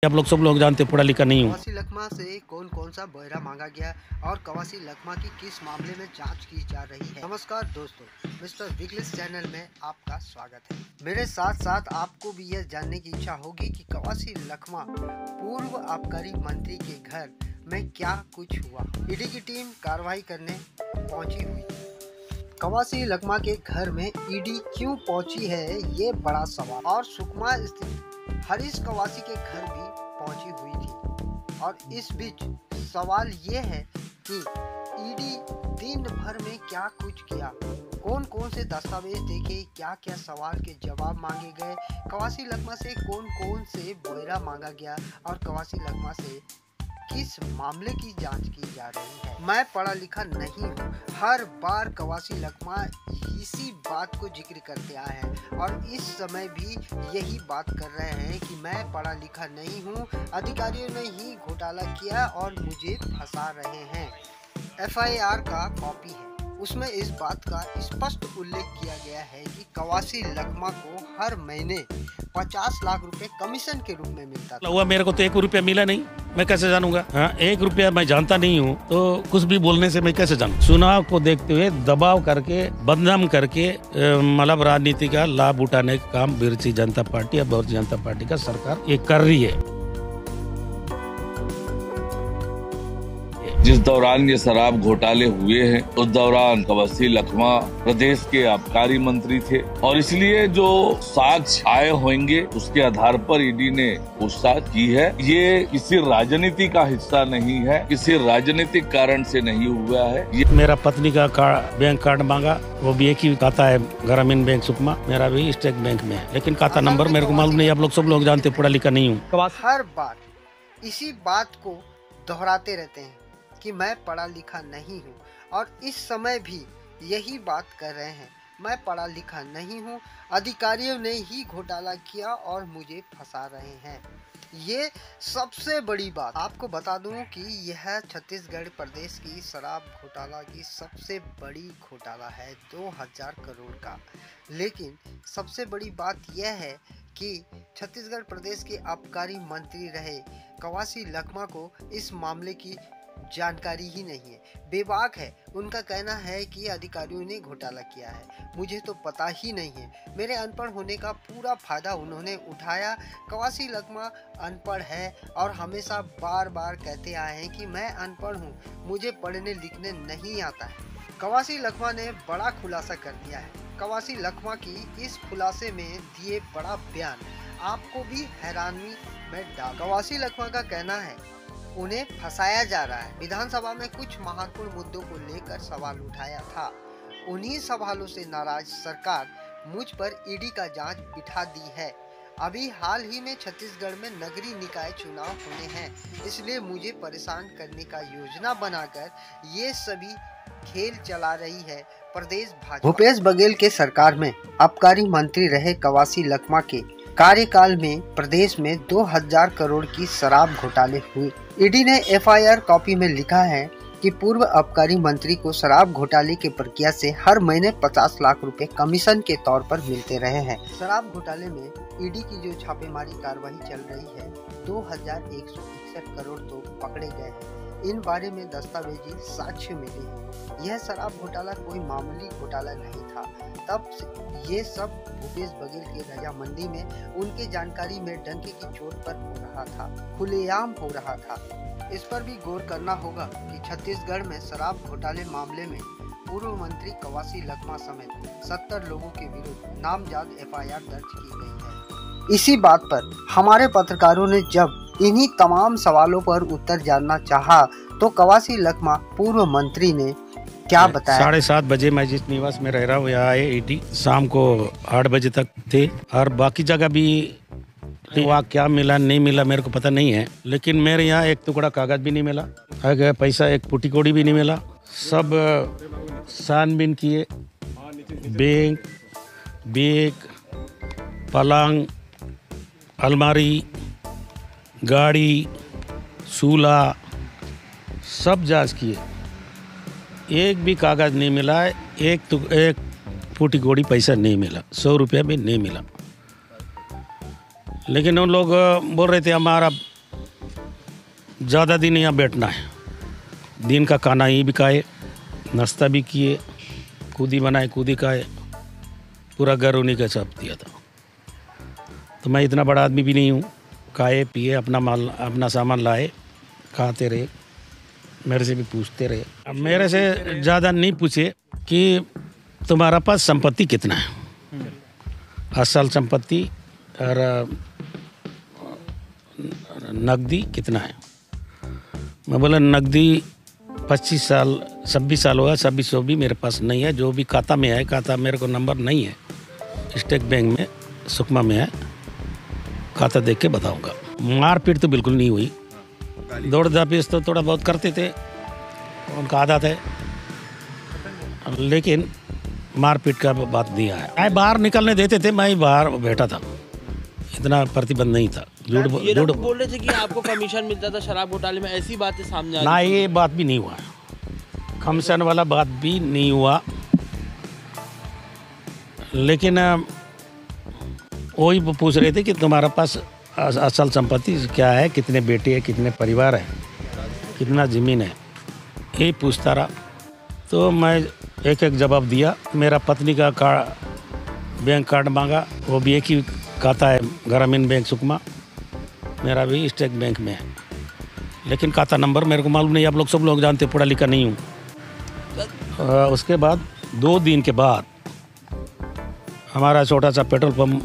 आप लोग सब लोग जानते पढ़ा लिखा नहीं हूँ। कवासी लखमा से कौन कौन सा बहरा मांगा गया और कवासी लखमा की किस मामले में जांच की जा रही है। नमस्कार दोस्तों, मिस्टर विगलिस चैनल में आपका स्वागत है। मेरे साथ साथ आपको भी यह जानने की इच्छा होगी कि कवासी लखमा पूर्व आबकारी मंत्री के घर में क्या कुछ हुआ। ईडी की टीम कार्रवाई करने पहुंची हुई। कवासी लखमा के घर में ईडी क्यों पहुंची है, ये बड़ा सवाल। और सुकमा स्थित हरीश कवासी के घर भी पहुंची हुई थी। और इस बीच सवाल ये है कि ईडी दिन भर में क्या कुछ किया, कौन कौन से दस्तावेज देखे, क्या क्या सवाल के जवाब मांगे गए, कवासी लखमा से कौन कौन से ब्यौरा मांगा गया और कवासी लखमा से किस मामले की जांच की जा रही है। मैं पढ़ा लिखा नहीं हूँ। हर बार कवासी लखमा इसी बात को जिक्र करते आए हैं और इस समय भी यही बात कर रहे हैं कि मैं पढ़ा लिखा नहीं हूँ, अधिकारियों ने ही घोटाला किया और मुझे फंसा रहे हैं। एफआईआर का कॉपी है, उसमें इस बात का स्पष्ट उल्लेख किया गया है कि कवासी लखमा को हर महीने 50 लाख रुपए कमीशन के रूप में मिलता था। हुआ मेरे को तो 1 रुपया मिला नहीं, मैं कैसे जानूंगा। हाँ, 1 रुपया मैं जानता नहीं हूँ तो कुछ भी बोलने से मैं कैसे जानूँ। चुनाव को देखते हुए दबाव करके, बदनाम करके मतलब राजनीति का लाभ उठाने का काम भारतीय जनता पार्टी और भारतीय जनता पार्टी का सरकार ये कर रही है। जिस दौरान ये शराब घोटाले हुए हैं उस दौरान कवासी लखमा प्रदेश के आबकारी मंत्री थे और इसलिए जो साक्ष्य आए होंगे उसके आधार पर ईडी ने पूछताछ की है। ये किसी राजनीति का हिस्सा नहीं है, किसी राजनीतिक कारण से नहीं हुआ है। ये मेरा पत्नी का बैंक कार्ड मांगा, वो भी एक ही खाता है, ग्रामीण बैंक सुकमा। मेरा भी स्टेट बैंक में है, लेकिन खाता नंबर मेरे को मालूम नहीं। आप लोग सब लोग जानते पढ़ा लिखा नहीं हूँ। हर बार इसी बात को दोहराते रहते हैं कि मैं पढ़ा लिखा नहीं हूँ और इस समय भी यही बात कर रहे हैं, मैं पढ़ा लिखा नहीं हूँ, अधिकारियों ने ही घोटाला किया और मुझे फंसा रहे हैं। ये सबसे बड़ी बात आपको बता दूं कि यह छत्तीसगढ़ प्रदेश की शराब घोटाला की सबसे बड़ी घोटाला है, 2000 करोड़ का। लेकिन सबसे बड़ी बात यह है कि छत्तीसगढ़ प्रदेश के आबकारी मंत्री रहे कवासी लखमा को इस मामले की जानकारी ही नहीं है, बेबाक है। उनका कहना है कि अधिकारियों ने घोटाला किया है, मुझे तो पता ही नहीं है। मेरे अनपढ़ होने का पूरा फायदा उन्होंने उठाया। कवासी लखमा अनपढ़ है और हमेशा बार बार कहते आए हैं कि मैं अनपढ़ हूँ, मुझे पढ़ने लिखने नहीं आता है। कवासी लखमा ने बड़ा खुलासा कर दिया है। कवासी लखमा की इस खुलासे में दिए बड़ा बयान आपको भी हैरानी में डाल। कवासी लखमा का कहना है उन्हें फंसाया जा रहा है। विधानसभा में कुछ महत्वपूर्ण मुद्दों को लेकर सवाल उठाया था, उन्हीं सवालों से नाराज सरकार मुझ पर ईडी का जांच बिठा दी है। अभी हाल ही में छत्तीसगढ़ में नगरीय निकाय चुनाव होने हैं, इसलिए मुझे परेशान करने का योजना बनाकर ये सभी खेल चला रही है प्रदेश भाजपा। भूपेश बघेल के सरकार में आबकारी मंत्री रहे कवासी लखमा के कार्यकाल में प्रदेश में 2000 करोड़ की शराब घोटाले हुए। ईडी ने एफआईआर कॉपी में लिखा है कि पूर्व आबकारी मंत्री को शराब घोटाले की प्रक्रिया से हर महीने 50 लाख रुपए कमीशन के तौर पर मिलते रहे हैं। शराब घोटाले में ईडी की जो छापेमारी कार्रवाई चल रही है, 2161 करोड़ तो पकड़े गए हैं। इन बारे में दस्तावेजी साक्ष्य मिले हैं। यह शराब घोटाला कोई मामूली घोटाला नहीं था। तब ये सब भूपेश बघेल की रजामंदी में उनके जानकारी में डंके की चोट पर हो रहा था, खुलेआम हो रहा था। इस पर भी गौर करना होगा कि छत्तीसगढ़ में शराब घोटाले मामले में पूर्व मंत्री कवासी लखमा समेत 70 लोगों के विरुद्ध नामजद एफआईआर दर्ज की गई है। इसी बात पर हमारे पत्रकारों ने जब इन्हीं तमाम सवालों पर उत्तर जानना चाहा तो कवासी लखमा पूर्व मंत्री ने क्या बताया। 7:30 बजे मैं जिस निवास में रह रहा हूँ यहाँ आए ईडी, शाम को 8 बजे तक थे और बाकी जगह भी वहाँ क्या मिला नहीं मिला मेरे को पता नहीं है, लेकिन मेरे यहाँ एक टुकड़ा कागज भी नहीं मिला, पैसा एक पुटी कोड़ी भी नहीं मिला। सब छानबीन किए, बैग, पलंग, अलमारी, गाड़ी, चूल्हा सब जांच किए, एक भी कागज नहीं मिला, एक फूटी कोड़ी पैसा नहीं मिला, 100 रुपया भी नहीं मिला। लेकिन उन लोग बोल रहे थे हमारा ज़्यादा दिन यहाँ बैठना है, दिन का खाना ही भी खाए, नाश्ता भी किए, खुद ही बनाए, खुद ही खाए, पूरा घर उन्हीं के साथ दिया था। तो मैं इतना बड़ा आदमी भी नहीं हूँ, खाए पिए अपना माल अपना सामान लाए, खाते रहे, मेरे से भी पूछते रहे। अब मेरे से ज़्यादा नहीं पूछे कि तुम्हारा पास संपत्ति कितना है, असल संपत्ति और नकदी कितना है। मैं बोला नकदी 25 साल 26 साल होगा, 2600 भी मेरे पास नहीं है। जो भी खाता में है, खाता मेरे को नंबर नहीं है, स्टेट बैंक में सुकमा में है, खाता देख के बताऊंगा। मारपीट तो बिल्कुल नहीं हुई, दौड़ दापिस तो थोड़ा बहुत करते थे, उनका आदत है, लेकिन मारपीट का बात नहीं आया। मैं बाहर निकलने देते थे, मैं ही बाहर बैठा था, इतना प्रतिबंध नहीं था। झूठ बोल रहे थे कि आपको कमीशन मिलता था शराब घोटाले में, ऐसी बातें सामने आ ना, ये बात भी नहीं हुआ, कमीशन वाला बात भी नहीं हुआ। लेकिन वही पूछ रहे थे कि तुम्हारा पास असल संपत्ति क्या है, कितने बेटे हैं, कितने परिवार है, कितना ज़मीन है, यही पूछता रहा। तो मैं एक एक जवाब दिया। मेरा पत्नी का बैंक कार्ड मांगा, वो भी एक ही खाता है, ग्रामीण बैंक सुकमा, मेरा भी स्टेट बैंक में है, लेकिन खाता नंबर मेरे को मालूम नहीं। आप लोग सब लोग जानते, पढ़ा लिखा नहीं हूँ। उसके बाद 2 दिन के बाद हमारा छोटा सा पेट्रोल पंप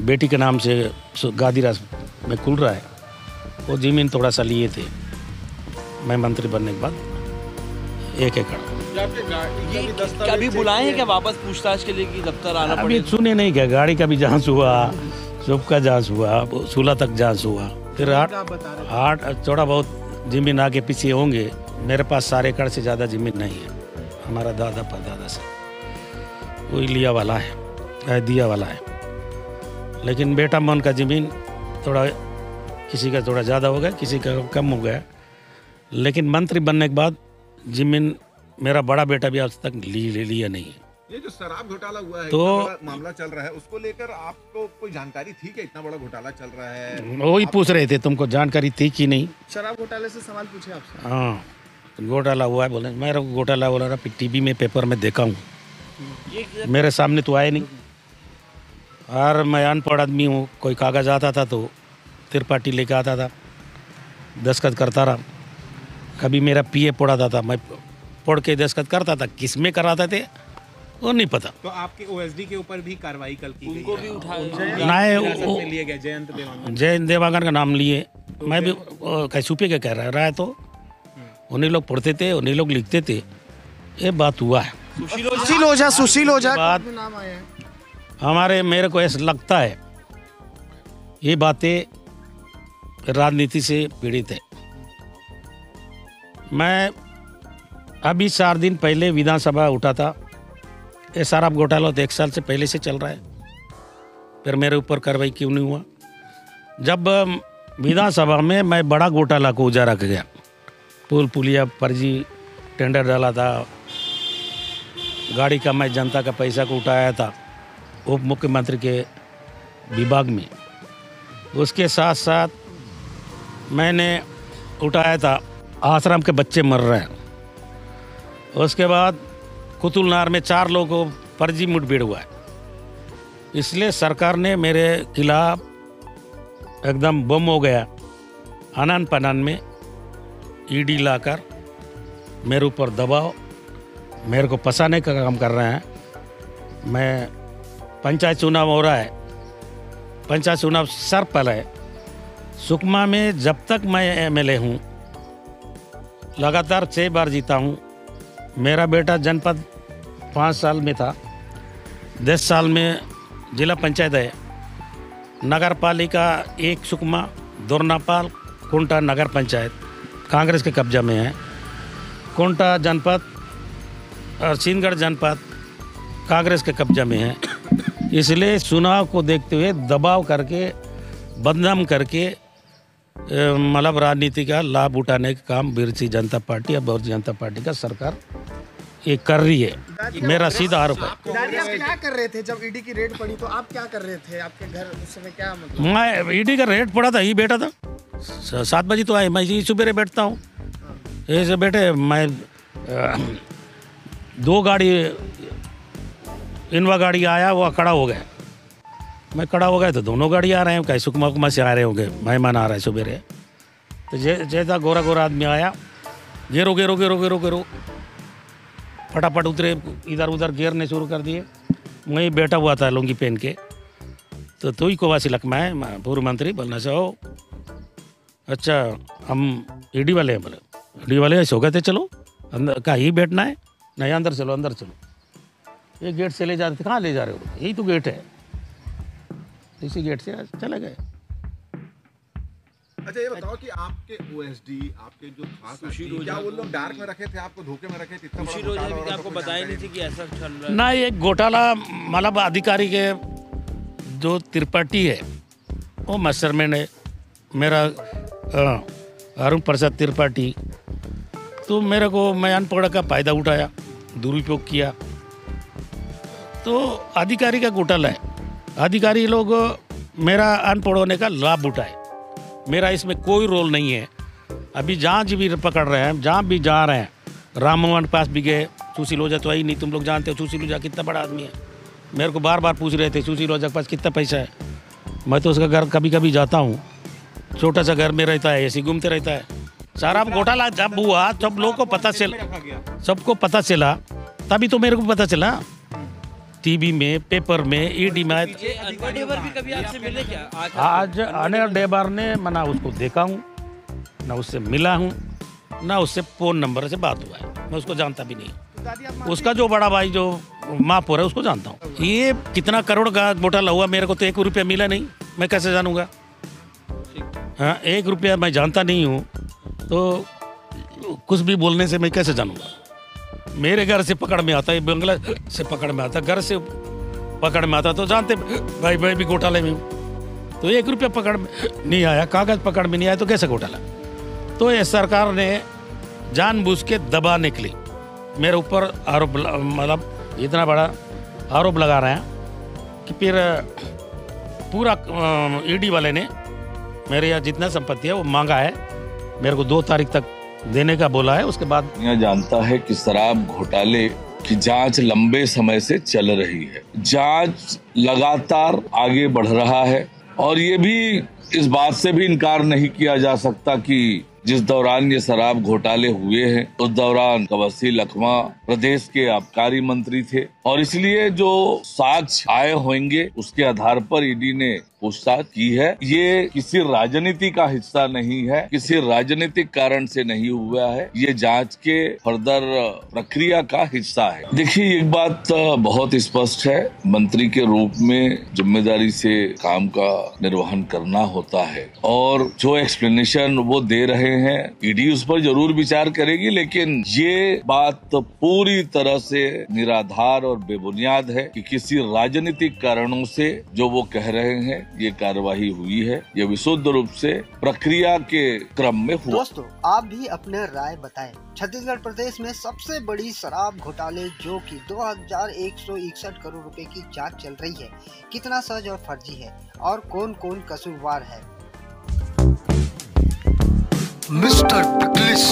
बेटी के नाम से गादीरास में खुल रहा है, वो ज़मीन थोड़ा सा लिए थे मैं मंत्री बनने के बाद, 1 एकड़। कभी बुलाए हैं क्या वापस पूछताछ के लिए कि दफ्तर आना अभी पड़ेगा? सुने नहीं क्या, गाड़ी का भी जांच हुआ, शॉप का जांच हुआ, 16 तक जांच हुआ, फिर 8 थोड़ा बहुत ज़मीन आगे पीछे होंगे। मेरे पास 4 एकड़ से ज़्यादा ज़मीन नहीं है, हमारा दादा परदादा से वही लिया वाला है, दिया वाला है। लेकिन बेटा मन का ज़मीन थोड़ा, किसी का थोड़ा ज़्यादा हो गया, किसी का कम हो गया। लेकिन मंत्री बनने के बाद ज़मीन मेरा बड़ा बेटा भी आज तक लिया नहीं है। ये जो शराब घोटाला हुआ है, तो इतना बड़ा मामला चल रहा है, उसको लेकर आपको कोई जानकारी थी कि इतना बड़ा घोटाला चल रहा है? वही पूछ रहे थे, तुमको जानकारी थी कि नहीं? शराब घोटाले से सवाल पूछे आपसे? हाँ, घोटाला हुआ है बोले, मेरा घोटाला बोला रहा, टीवी में पेपर में देखा हूँ, मेरे सामने तो आए नहीं। और मैं अनपढ़ आदमी हूँ, कोई कागज़ आता था तो त्रिपाठी लेके आता था, दस्तखत करता रहा। कभी मेरा पीए पढ़ाता था, मैं पढ़ के दस्तखत करता था, किस में कराते थे वो नहीं पता। तो आपके ओएसडी के ऊपर भी कार्रवाई कल की उनको भी उठाया लिए गए, जयंत देवांगन का नाम लिए, मैं भी कैसूपे के कह रहा है, तो उन्हीं लोग पढ़ते थे, उन्हीं लोग लिखते थे, ये बात हुआ है। सुशील ओझा बात नाम आया है। हमारे, मेरे को ऐसा लगता है ये बातें राजनीति से पीड़ित है। मैं अभी 4 दिन पहले विधानसभा उठा था, ये सारा घोटाला तो 1 साल से पहले से चल रहा है, फिर मेरे ऊपर कार्रवाई क्यों नहीं हुआ? जब विधानसभा में मैं बड़ा घोटाला को उजाला कर गया, पुल पुलिया फर्जी टेंडर डाला था, गाड़ी का मैं जनता का पैसा को उठाया था उप मुख्यमंत्री के विभाग में, उसके साथ साथ मैंने उठाया था आश्रम के बच्चे मर रहे हैं, उसके बाद कुतुलनार में 4 लोगों को फर्जी मुठभेड़ हुआ है। इसलिए सरकार ने मेरे खिलाफ एकदम बम हो गया, आनन पनान में ईडी लाकर मेरे ऊपर दबाव, मेरे को फंसाने का काम कर रहे हैं। मैं पंचायत चुनाव हो रहा है, पंचायत चुनाव सर पहले है सुकमा में, जब तक मैं एमएलए हूँ लगातार 6 बार जीता हूँ। मेरा बेटा जनपद 5 साल में था, 10 साल में जिला पंचायत है, नगर पालिका 1 सुकमा, दोरनापाल, कुंटा नगर पंचायत कांग्रेस के कब्जा में है, कुंटा जनपद और सीनगढ़ जनपद कांग्रेस के कब्जा में है। इसलिए चुनाव को देखते हुए दबाव करके, बदनाम करके, मतलब राजनीति का लाभ उठाने का काम भारतीय जनता पार्टी और भारतीय जनता पार्टी का सरकार ये कर रही है। मेरा सीधा आरोप है। आप क्या कर रहे थे जब ईडी की रेड पड़ी? तो आप क्या कर रहे थे? आपके घर उस समय क्या मतलब? मैं ईडी का रेड पड़ा था, ही बैठा था, 7 बजे तो आए, मैं यही सुबह बैठता हूँ। ऐसे बैठे मैं 2 गाड़ी इनोवा गाड़ी आया, वो खड़ा हो गया, मैं खड़ा हो गया तो दोनों गाड़ी आ रहे हैं, कैसे सुकमा से आ रहे होंगे, मेहमान आ रहा है सुबह। तो जैसा गोरा गोरा आदमी आया, गेरो गेरो गेरो गेरो गेरो फटाफट उतरे, इधर उधर गिरने शुरू कर दिए। वहीं बैठा हुआ था लुंगी पहन के, तो ही को वासी लकमा है पूर्व मंत्री, बोलना से हो अच्छा हम ईडी वाले हैं। बोले ईडी वाले ऐसे हो गए थे, चलो अंदर, कहाँ ही बैठना है, नहीं अंदर चलो अंदर चलो। ये गेट से ले जा रहे थे, कहाँ ले जा रहे हो, यही तो गेट है। इसी गेट से चले गए। अच्छा ये बताओ कि आपके ओएसडी, आपके जो खास आदमी, क्या वो लोग डार्क में रखे थे, आपको धोखे में रखे थे? इतना बड़ा घोटाला हो रहा था, आपको बताया नहीं थी कि ऐसा चल रहा है? ना, एक घोटाला मतलब अधिकारी के जो त्रिपाठी है वो मास्टरमैन है, मेरा अरुण प्रसाद त्रिपाठी। तो मेरे को, मैं अनपढ़ का फायदा उठाया, दुरुपयोग किया, तो अधिकारी का घोटाला है। अधिकारी लोग मेरा अनपढ़ होने का लाभ उठाए, मेरा इसमें कोई रोल नहीं है। अभी जहाँ भी पकड़ रहे हैं, जहाँ भी जा रहे हैं, राम मोहन पास भी गए, सुशील ओझा तो आई नहीं, तुम लोग जानते हो सुशील ओझा कितना बड़ा आदमी है। मेरे को बार बार पूछ रहे थे सुशील ओझा के पास कितना पैसा है। मैं तो उसका घर कभी कभी जाता हूँ, छोटा सा घर में रहता है, ऐसे घूमते रहता है। सारा घोटाला जब हुआ, जब लोगों को पता चला, सबको पता चला, तभी तो मेरे को पता चला, टीवी में, पेपर में, ईडी में। अनिल डेबर भी कभी आपसे मिले क्या? आज अनिल डेबर ने मना उसको देखा हूँ, ना उससे मिला हूँ, ना उससे फ़ोन नंबर से बात हुआ है, मैं उसको जानता भी नहीं। उसका जो बड़ा भाई जो महापौर है उसको जानता हूँ। ये कितना करोड़ का घोटाला हुआ, मेरे को तो 1 रुपया मिला नहीं, मैं कैसे जानूँगा? हाँ, 1 रुपया मैं जानता नहीं हूँ, तो कुछ भी बोलने से मैं कैसे जानूँगा? मेरे घर से पकड़ में आता है, बंगला से पकड़ में आता, घर से पकड़ में आता, तो जानते भाई भाई भी घोटाले में हूँ। तो 1 रुपया पकड़ में नहीं आया, कागज पकड़ में नहीं आया, तो कैसे घोटाला? तो ये सरकार ने जानबूझ के दबाने के लिए मेरे ऊपर आरोप, मतलब इतना बड़ा आरोप लगा रहे हैं कि फिर पूरा ईडी वाले ने मेरे यहाँ जितना संपत्ति है वो मांगा है, मेरे को 2 तारीख तक देने का बोला है। उसके बाद यह जानता है कि शराब घोटाले की जांच लंबे समय से चल रही है, जांच लगातार आगे बढ़ रहा है, और ये भी इस बात से भी इनकार नहीं किया जा सकता कि जिस दौरान ये शराब घोटाले हुए हैं उस दौरान कवसी लखमा प्रदेश के आबकारी मंत्री थे, और इसलिए जो साक्ष्य आए होंगे उसके आधार पर ईडी ने पूछताछ की है। ये किसी राजनीति का हिस्सा नहीं है, किसी राजनीतिक कारण से नहीं हुआ है, ये जांच के फर्दर प्रक्रिया का हिस्सा है। देखिए, एक बात बहुत स्पष्ट है, मंत्री के रूप में जिम्मेदारी से काम का निर्वहन करना होता है, और जो एक्सप्लेनेशन वो दे रहे हैं ईडी उस पर जरूर विचार करेगी, लेकिन ये बात पूरी तरह से निराधार और बेबुनियाद है कि किसी राजनीतिक कारणों से जो वो कह रहे हैं ये कार्यवाही हुई है। ये विशुद्ध रूप से प्रक्रिया के क्रम में हुआ। दोस्तों, आप भी अपने राय बताएं। छत्तीसगढ़ प्रदेश में सबसे बड़ी शराब घोटाले जो कि 2161 करोड़ रुपए की जांच चल रही है, कितना सच और फर्जी है और कौन कौन कसूरवार है? मिस्टर पिकलिस